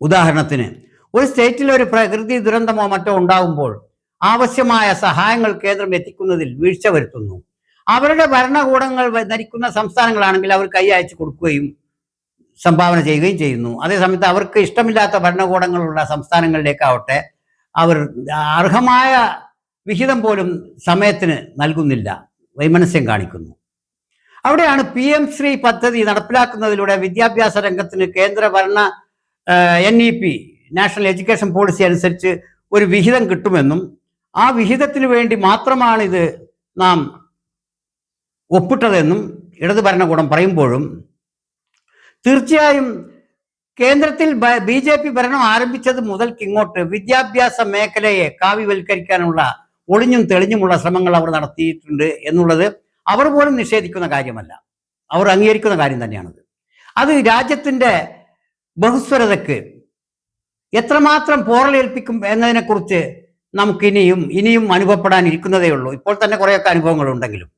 ഉദാഹരണത്തിന്, ഒരു സ്റ്റേറ്റിൽ ഒരു പ്രകൃതി ദുരന്തമോ മറ്റോ ഉണ്ടാകുമ്പോൾ ആവശ്യമായ സഹായങ്ങൾ കേന്ദ്രം എത്തിക്കുന്നതിൽ വീഴ്ച വരുത്തുന്നു. അവരുടെ ഭരണകൂടങ്ങൾ ഭരിക്കുന്ന സംസ്ഥാനങ്ങളാണെങ്കിൽ അവർ കൈ അയച്ചു കൊടുക്കുകയും സംഭാവന ചെയ്യുകയും ചെയ്യുന്നു. അതേസമയത്ത് അവർക്ക് ഇഷ്ടമില്ലാത്ത ഭരണകൂടങ്ങളുള്ള സംസ്ഥാനങ്ങളിലേക്കാവട്ടെ അവർ അർഹമായ വിഹിതം പോലും സമയത്തിന് നൽകുന്നില്ല, വൈമനസ്യം കാണിക്കുന്നു. അവിടെയാണ് PM ശ്രീ പദ്ധതി നടപ്പിലാക്കുന്നതിലൂടെ വിദ്യാഭ്യാസ രംഗത്തിന് കേന്ദ്ര ഭരണ NEP നാഷണൽ എഡ്യൂക്കേഷൻ പോളിസി അനുസരിച്ച് ഒരു വിഹിതം കിട്ടുമെന്നും ആ വിഹിതത്തിന് വേണ്ടി മാത്രമാണ് ഇത് നാം ഒപ്പിട്ടതെന്നും ഇടതു ഭരണകൂടം പറയുമ്പോഴും തീർച്ചയായും കേന്ദ്രത്തിൽ BJP ഭരണം ആരംഭിച്ചത് മുതൽക്കിങ്ങോട്ട് വിദ്യാഭ്യാസ മേഖലയെ കാവ്യവൽക്കരിക്കാനുള്ള ഒളിഞ്ഞും തെളിഞ്ഞുമുള്ള ശ്രമങ്ങൾ അവർ നടത്തിയിട്ടുണ്ട് എന്നുള്ളത് അവർ പോലും നിഷേധിക്കുന്ന കാര്യമല്ല, അവർ അംഗീകരിക്കുന്ന കാര്യം തന്നെയാണത്. അത് രാജ്യത്തിൻ്റെ ബഹുസ്വരതയ്ക്ക് എത്രമാത്രം പോറലേൽപ്പിക്കും എന്നതിനെക്കുറിച്ച് നമുക്ക് ഇനിയും അനുഭവപ്പെടാനിരിക്കുന്നതേ ഉള്ളൂ. ഇപ്പോൾ തന്നെ കുറേയൊക്കെ അനുഭവങ്ങളുണ്ടെങ്കിലും.